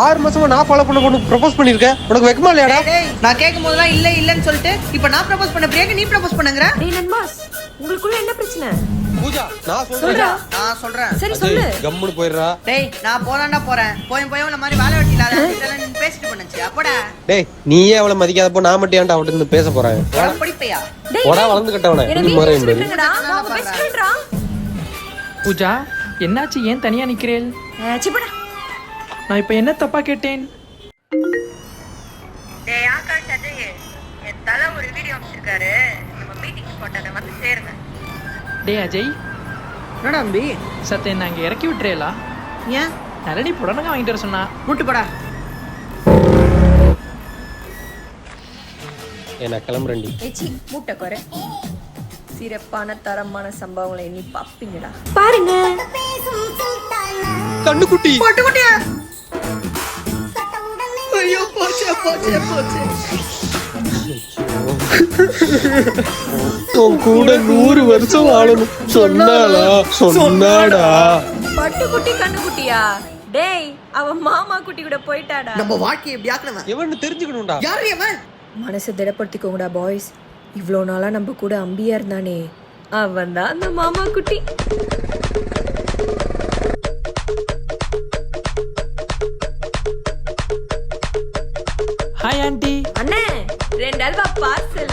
6 மாசமா நான் ஃபாலோ பண்ண பொண்ணு ப்ரப்போஸ் பண்ணிருக்கேன். உனக்கு வெக்கமா இல்லையாடா? நான் கேட்கும் போதெல்லாம் இல்ல இல்லன்னு சொல்லிட்டு இப்போ நான் ப்ரப்போஸ் பண்ண பிரியாக்கு நீ ப்ரப்போஸ் பண்ணுங்கற. டேய் நண்பாஸ், உங்களுக்குள்ள என்ன பிரச்சனை? பூஜா நான் சொல்றா. நான் சொல்றேன். சரி சொல்லு. கம்முனு போயிடுறா. டேய் நான் போறான்டா போறேன். போய் உள்ள மாதிரி வேலை வெட்டி இல்லாத இதெல்லாம் நீ பேசிட்டு பண்ணுச்சு. அப்படா. டேய் நீயே அவளை மதிக்காதப்போ நான் மட்டும் ஏன்டா அவட்ட இருந்து பேச போறேன்? படிப்பையா? டேய் போடா வளர்ந்து கட்டவனே. என்ன நீ மறே இந்த. விட்டுங்கடா. நான் உங்க பெஸ்ட் ஃப்ரெண்ட்ரா. பூஜா என்னாச்சு, ஏன் தனியா நிக்கிறேன்? சிப்படா. நான் இப்ப என்ன தப்பா கேட்டேன்? டேய் ஆகாஷ் அஜய், என் தல ஒரு வீடியோ அனுப்பிச்சிருக்காரு. நம்ம மீட்டிங் ஸ்பாட்ல வந்து சேருங்க. டேய் அஜய், என்னடா அம்பி? சத்தே நாங்க இறக்கி விட்டுறேலா? ஏன்? நரணி புடனங்க வாங்கிட்டு வர சொன்னா. முட்டு போடா. என்ன கிளம்புறேன்டி. ஏச்சி மூட்டை குறை. சிறப்பான தரமான சம்பவங்களை எண்ணி பாப்பீங்கடா. பாருங்க கண்ணுக்குட்டி. போட்டுக்குட்டியா? ஐயோ போச்சே. உன் கூட 100 வருஷம் வாழணும் சொன்னாடா. பட்டுக்குட்டி கண்ணுக்குட்டியா? டேய் அவன் மாமா குட்டி கூட போயிட்டாடா. நம்ம வாழ்க்கையை எப்படி ஆக்கணும்? எவன்னு தெரிஞ்சுக்கணும்டா. யாரு அவன்? மனசை திடப்படுத்திக்கோங்கடா பாய்ஸ். இவ்வளோ நாளா நம்ம கூட அம்பியா இருந்தானே, அவன் தான் அந்த மாமா குட்டி. Hi aunty. அண்ணே 2 அல்வா பார்சல்.